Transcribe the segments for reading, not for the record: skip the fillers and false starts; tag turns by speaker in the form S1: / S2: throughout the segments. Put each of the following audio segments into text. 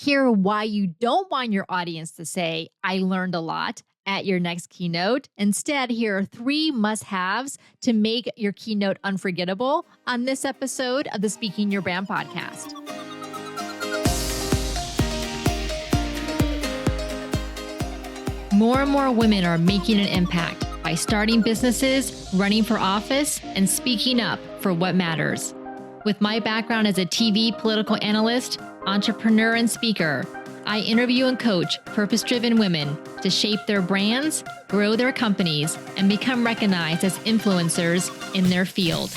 S1: hear why you don't want your audience to say, I learned a lot at your next keynote. Instead, here are 3 must-haves to make your keynote unforgettable on this episode of the Speaking Your Brand podcast. More and more women are making an impact by starting businesses, running for office, and speaking up for what matters. With my background as a TV political analyst, entrepreneur, and speaker, I interview and coach purpose-driven women to shape their brands, grow their companies, and become recognized as influencers in their field.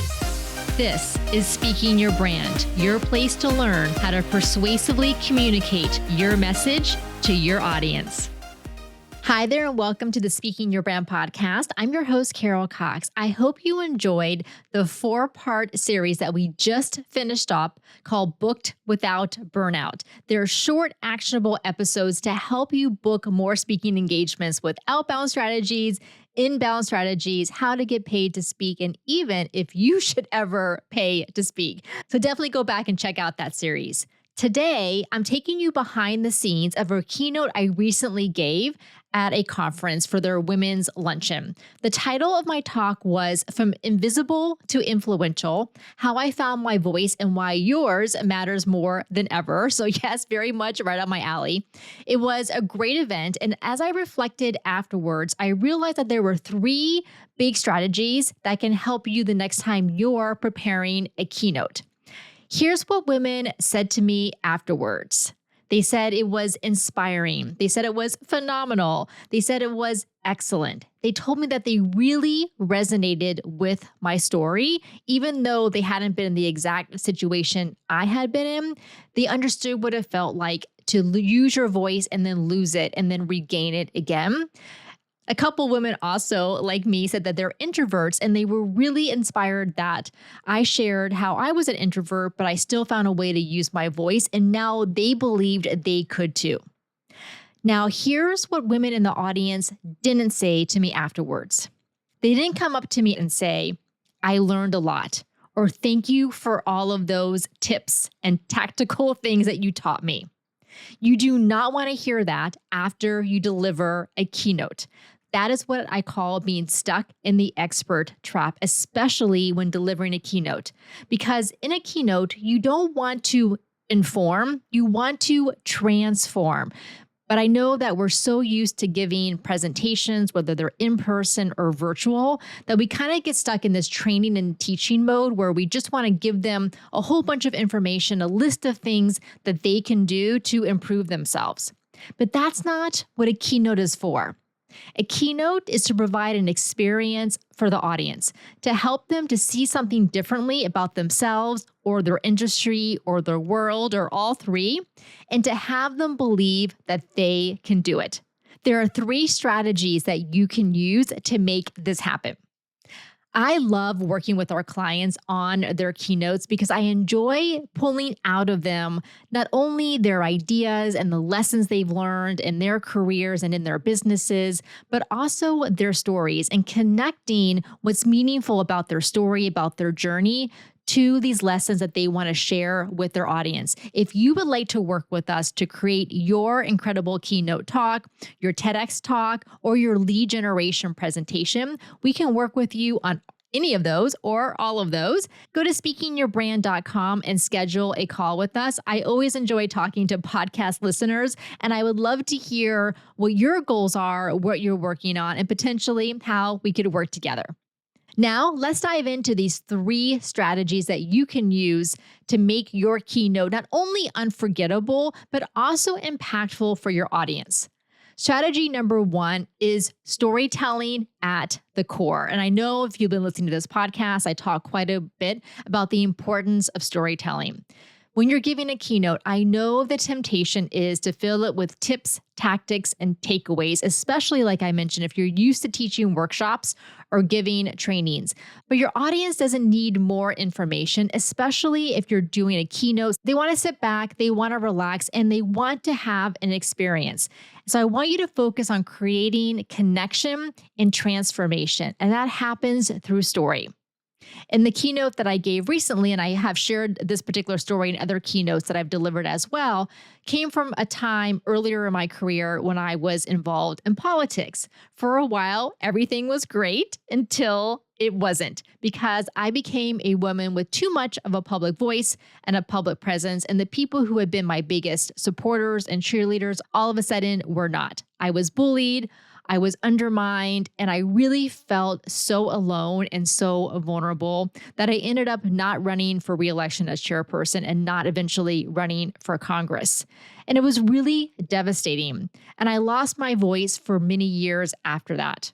S1: This is Speaking Your Brand, your place to learn how to persuasively communicate your message to your audience. Hi there, and welcome to the Speaking Your Brand podcast. I'm your host, Carol Cox. I hope you enjoyed the 4-part series that we just finished up called Booked Without Burnout. They're short, actionable episodes to help you book more speaking engagements with outbound strategies, inbound strategies, how to get paid to speak, and even if you should ever pay to speak. So definitely go back and check out that series. Today, I'm taking you behind the scenes of a keynote I recently gave at a conference for their women's luncheon. The title of my talk was From Invisible to Influential, How I Found My Voice and Why Yours Matters More Than Ever. So yes, very much right up my alley. It was a great event. And as I reflected afterwards, I realized that there were 3 big strategies that can help you the next time you're preparing a keynote. Here's what women said to me afterwards. They said it was inspiring. They said it was phenomenal. They said it was excellent. They told me that they really resonated with my story, even though they hadn't been in the exact situation I had been in. They understood what it felt like to use your voice and then lose it and then regain it again. A couple women also, like me, said that they're introverts, and they were really inspired that I shared how I was an introvert, but I still found a way to use my voice, and now they believed they could too. Now, here's what women in the audience didn't say to me afterwards. They didn't come up to me and say, I learned a lot, or thank you for all of those tips and tactical things that you taught me. You do not want to hear that after you deliver a keynote. That is what I call being stuck in the expert trap, especially when delivering a keynote. Because in a keynote, you don't want to inform, you want to transform. But I know that we're so used to giving presentations, whether they're in person or virtual, that we kind of get stuck in this training and teaching mode where we just want to give them a whole bunch of information, a list of things that they can do to improve themselves. But that's not what a keynote is for. A keynote is to provide an experience for the audience, to help them to see something differently about themselves or their industry or their world or all 3, and to have them believe that they can do it. There are 3 strategies that you can use to make this happen. I love working with our clients on their keynotes because I enjoy pulling out of them not only their ideas and the lessons they've learned in their careers and in their businesses, but also their stories and connecting what's meaningful about their story, about their journey, to these lessons that they want to share with their audience. If you would like to work with us to create your incredible keynote talk, your TEDx talk, or your lead generation presentation, we can work with you on any of those or all of those. Go to speakingyourbrand.com and schedule a call with us. I always enjoy talking to podcast listeners, and I would love to hear what your goals are, what you're working on, and potentially how we could work together. Now, let's dive into these 3 strategies that you can use to make your keynote not only unforgettable, but also impactful for your audience. Strategy number 1 is storytelling at the core. And I know if you've been listening to this podcast, I talk quite a bit about the importance of storytelling. When you're giving a keynote, I know the temptation is to fill it with tips, tactics, and takeaways, especially like I mentioned, if you're used to teaching workshops or giving trainings. But your audience doesn't need more information, especially if you're doing a keynote. They want to sit back, they want to relax, and they want to have an experience. So I want you to focus on creating connection and transformation, and that happens through story. In the keynote that I gave recently, and I have shared this particular story in other keynotes that I've delivered as well, came from a time earlier in my career when I was involved in politics. For a while, everything was great until it wasn't, because I became a woman with too much of a public voice and a public presence, and the people who had been my biggest supporters and cheerleaders all of a sudden were not. I was bullied. I was undermined, and I really felt so alone and so vulnerable that I ended up not running for reelection as chairperson and not eventually running for Congress. And it was really devastating. And I lost my voice for many years after that.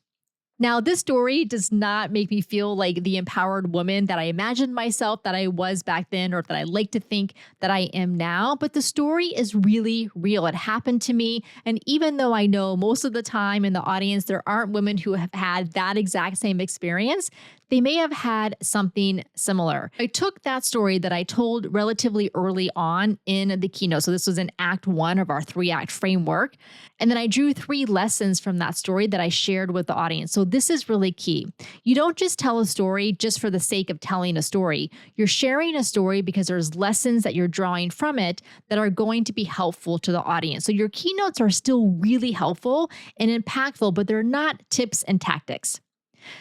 S1: Now, this story does not make me feel like the empowered woman that I imagined myself that I was back then, or that I like to think that I am now, but the story is really real. It happened to me. And even though I know most of the time in the audience, there aren't women who have had that exact same experience, they may have had something similar. I took that story that I told relatively early on in the keynote. So this was in Act 1 of our 3-act framework. And then I drew 3 lessons from that story that I shared with the audience. So this is really key. You don't just tell a story just for the sake of telling a story. You're sharing a story because there's lessons that you're drawing from it that are going to be helpful to the audience. So your keynotes are still really helpful and impactful, but they're not tips and tactics.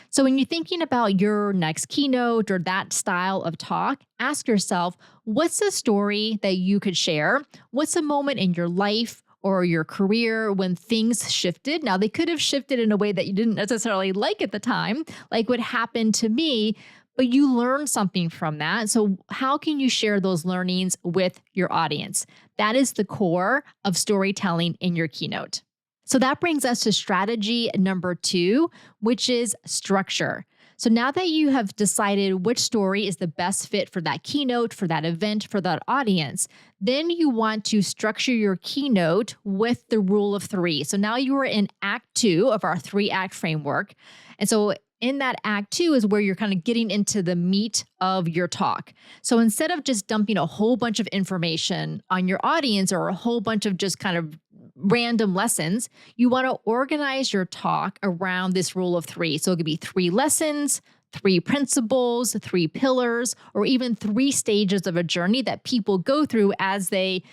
S1: So when you're thinking about your next keynote or that style of talk, ask yourself, what's a story that you could share? What's a moment in your life or your career when things shifted? Now, they could have shifted in a way that you didn't necessarily like at the time, like what happened to me, but you learned something from that. So how can you share those learnings with your audience? That is the core of storytelling in your keynote. So that brings us to strategy number 2, which is structure. So now that you have decided which story is the best fit for that keynote, for that event, for that audience, then you want to structure your keynote with the rule of 3. So now you are in Act 2 of our 3-act framework. And so in that Act 2 is where you're kind of getting into the meat of your talk. So instead of just dumping a whole bunch of information on your audience or a whole bunch of just kind of random lessons, you want to organize your talk around this rule of 3. So it could be 3 lessons, 3 principles, 3 pillars, or even 3 stages of a journey that people go through as they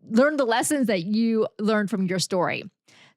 S1: learn the lessons that you learned from your story.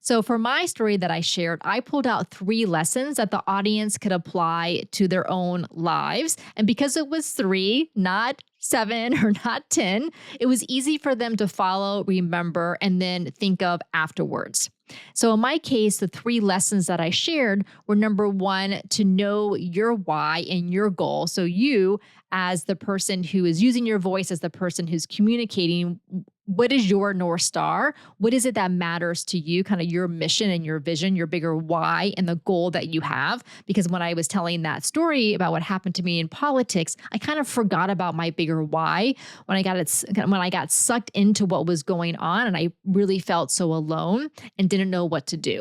S1: So for my story that I shared, I pulled out 3 lessons that the audience could apply to their own lives. And because it was 3, not 7 or not 10, it was easy for them to follow, remember, and then think of afterwards. So in my case, the 3 lessons that I shared were, number 1, to know your why and your goal. So you, as the person who is using your voice, as the person who's communicating, what is your North Star? What is it that matters to you? Kind of your mission and your vision, your bigger why and the goal that you have. Because when I was telling that story about what happened to me in politics, I kind of forgot about my bigger why when I got sucked into what was going on, and I really felt so alone and didn't know what to do.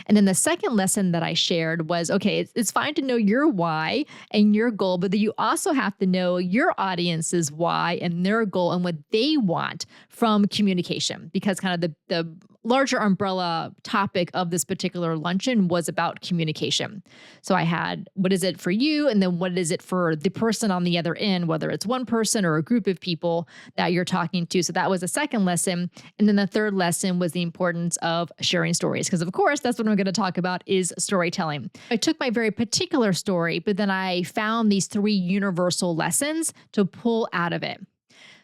S1: And then the second lesson that I shared was, okay, it's fine to know your why and your goal, but then you also have to know your audience's why and their goal and what they want from communication, because kind of the larger umbrella topic of this particular luncheon was about communication. So I had, what is it for you? And then what is it for the person on the other end, whether it's one person or a group of people that you're talking to. So that was the second lesson. And then the third lesson was the importance of sharing stories, because of course, that's what I'm going to talk about is storytelling. I took my very particular story, but then I found these 3 universal lessons to pull out of it.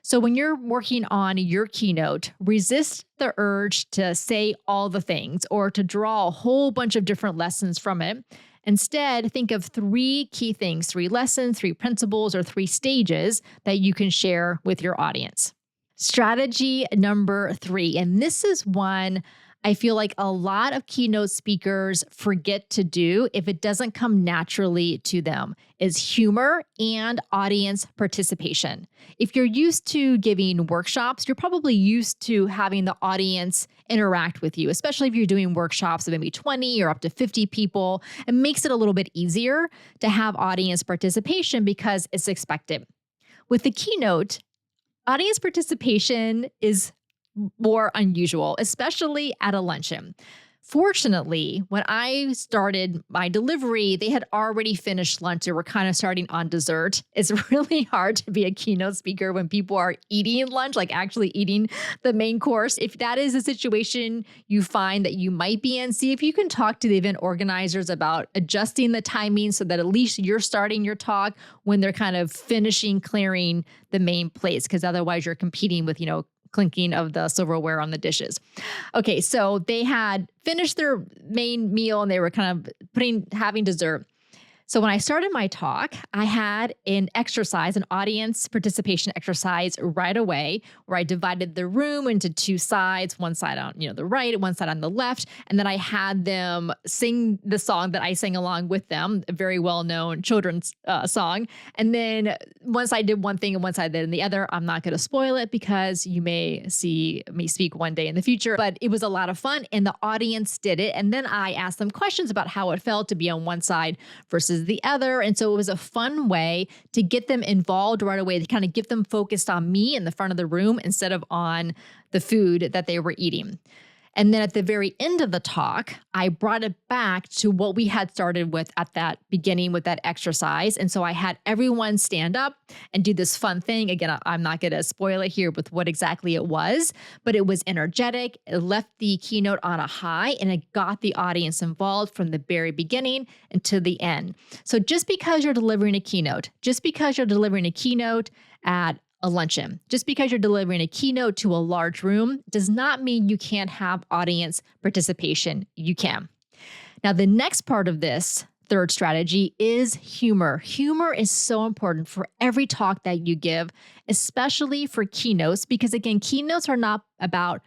S1: So when you're working on your keynote, resist the urge to say all the things or to draw a whole bunch of different lessons from it. Instead, think of 3 key things, 3 lessons, 3 principles, or 3 stages that you can share with your audience. Strategy number 3, and this is one I feel like a lot of keynote speakers forget to do if it doesn't come naturally to them, is humor and audience participation. If you're used to giving workshops, you're probably used to having the audience interact with you, especially if you're doing workshops of maybe 20 or up to 50 people. It makes it a little bit easier to have audience participation because it's expected. With the keynote, audience participation is more unusual, especially at a luncheon. Fortunately, when I started my delivery, they had already finished lunch. They were kind of starting on dessert. It's really hard to be a keynote speaker when people are eating lunch, like actually eating the main course. If that is a situation you find that you might be in, see if you can talk to the event organizers about adjusting the timing so that at least you're starting your talk when they're kind of finishing clearing the main plates, because otherwise you're competing with, clinking of the silverware on the dishes. Okay, so they had finished their main meal and they were kind of having dessert. So when I started my talk, I had an audience participation exercise right away, where I divided the room into two sides, one side on the right, one side on the left, and then I had them sing the song that I sang along with them, a very well-known children's song. And then once I did one thing and one side did the other, I'm not going to spoil it because you may see me speak one day in the future, but it was a lot of fun and the audience did it. And then I asked them questions about how it felt to be on one side versus the other. And so it was a fun way to get them involved right away, to kind of get them focused on me in the front of the room instead of on the food that they were eating. And then at the very end of the talk, I brought it back to what we had started with at that beginning with that exercise. And so I had everyone stand up and do this fun thing. Again, I'm not going to spoil it here with what exactly it was, but it was energetic. It left the keynote on a high and it got the audience involved from the very beginning until the end. So just because you're delivering a keynote at a luncheon, just because you're delivering a keynote to a large room does not mean you can't have audience participation. You can. Now, the next part of this third strategy is humor. Humor is so important for every talk that you give, especially for keynotes, because again, keynotes are not about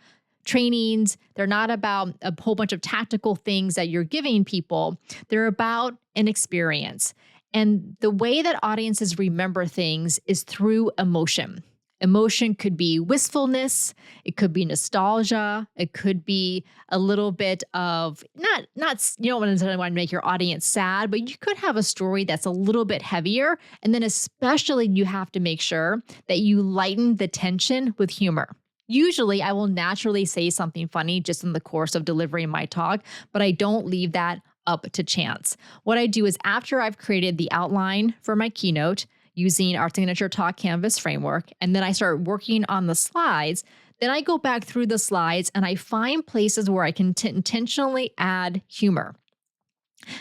S1: trainings. They're not about a whole bunch of tactical things that you're giving people. They're about an experience. And the way that audiences remember things is through emotion. Emotion could be wistfulness, it could be nostalgia, it could be a little bit of not you don't necessarily want to make your audience sad, but you could have a story that's a little bit heavier. And then especially you have to make sure that you lighten the tension with humor. Usually I will naturally say something funny just in the course of delivering my talk, but I don't leave that up to chance. What I do is after I've created the outline for my keynote using our signature talk canvas framework, and then I start working on the slides, then I go back through the slides and I find places where I can intentionally add humor.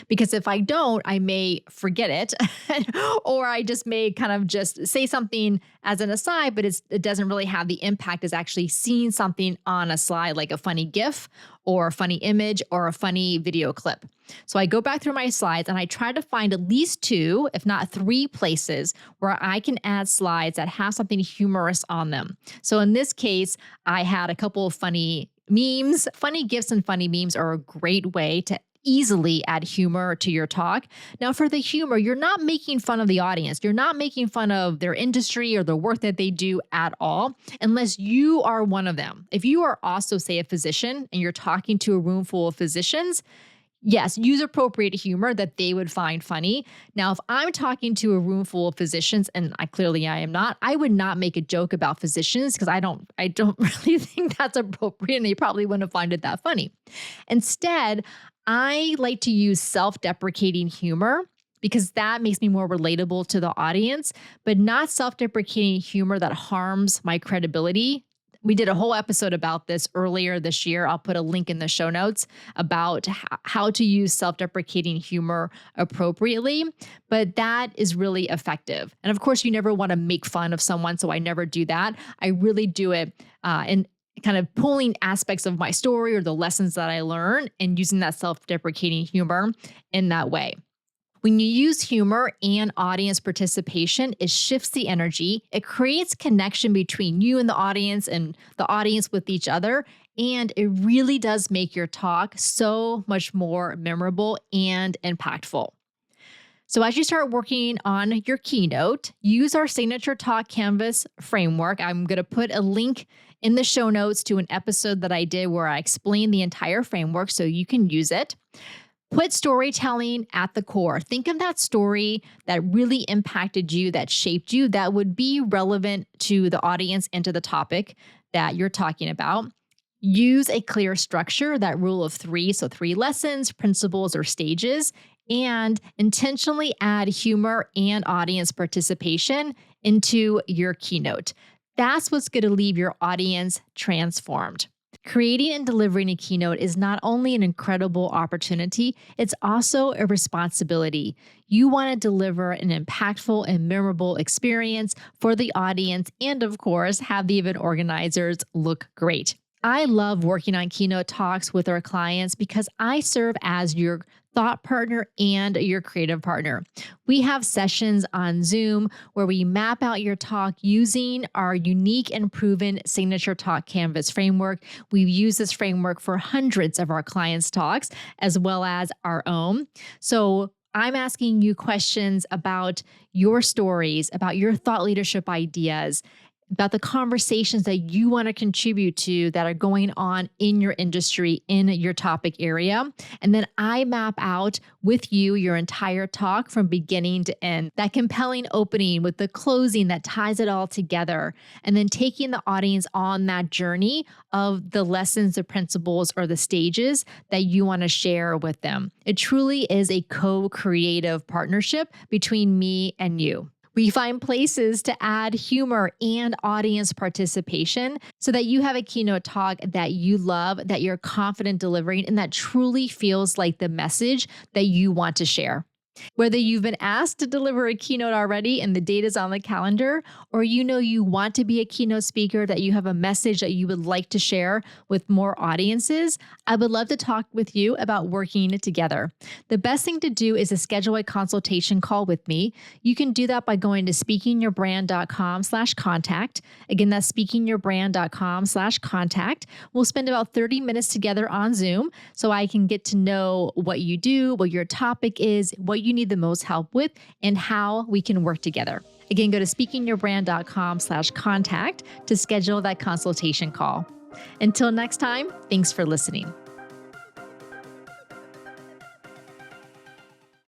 S1: Because if I don't, I may forget it or I just may kind of just say something as an aside, but it doesn't really have the impact as actually seeing something on a slide, like a funny GIF or a funny image or a funny video clip. So I go back through my slides and I try to find at least 2, if not 3 places where I can add slides that have something humorous on them. So in this case, I had a couple of funny memes. Funny GIFs and funny memes are a great way to easily add humor to your talk. Now, for the humor, you're not making fun of the audience. You're not making fun of their industry or the work that they do at all, unless you are one of them. If you are also, say, a physician and you're talking to a room full of physicians, yes, use appropriate humor that they would find funny. Now, if I'm talking to a room full of physicians, and I am not, I would not make a joke about physicians because I don't really think that's appropriate and they probably wouldn't find it that funny. Instead, I like to use self-deprecating humor because that makes me more relatable to the audience, but not self-deprecating humor that harms my credibility. We did a whole episode about this earlier this year. I'll put a link in the show notes about how to use self-deprecating humor appropriately, but that is really effective. And of course, you never want to make fun of someone, so I never do that. I really do it in kind of pulling aspects of my story or the lessons that I learned and using that self-deprecating humor in that way. When you use humor and audience participation, it shifts the energy. It creates connection between you and the audience with each other. And it really does make your talk so much more memorable and impactful. So as you start working on your keynote, use our signature talk canvas framework. I'm going to put a link in the show notes to an episode that I did where I explain the entire framework so you can use it. Put storytelling at the core. Think of that story that really impacted you, that shaped you, that would be relevant to the audience and to the topic that you're talking about. Use a clear structure, that rule of three, so 3 lessons, principles, or stages, and intentionally add humor and audience participation into your keynote. That's what's going to leave your audience transformed. Creating and delivering a keynote is not only an incredible opportunity, it's also a responsibility. You want to deliver an impactful and memorable experience for the audience and, of course, have the event organizers look great. I love working on keynote talks with our clients because I serve as your thought partner and your creative partner. We have sessions on Zoom where we map out your talk using our unique and proven signature talk canvas framework. We've used this framework for hundreds of our clients' talks as well as our own. So I'm asking you questions about your stories, about your thought leadership ideas, about the conversations that you want to contribute to that are going on in your industry, in your topic area. And then I map out with you your entire talk from beginning to end, that compelling opening with the closing that ties it all together, and then taking the audience on that journey of the lessons, the principles, or the stages that you want to share with them. It truly is a co-creative partnership between me and you. We find places to add humor and audience participation so that you have a keynote talk that you love, that you're confident delivering, and that truly feels like the message that you want to share. Whether you've been asked to deliver a keynote already and the date is on the calendar, or you know you want to be a keynote speaker, that you have a message that you would like to share with more audiences, I would love to talk with you about working together. The best thing to do is to schedule a consultation call with me. You can do that by going to speakingyourbrand.com/contact. Again, that's speakingyourbrand.com/contact. We'll spend about 30 minutes together on Zoom so I can get to know what you do, what your topic is, what you need the most help with, and how we can work together. Again, go to speakingyourbrand.com/contact to schedule that consultation call. Until next time, thanks for listening.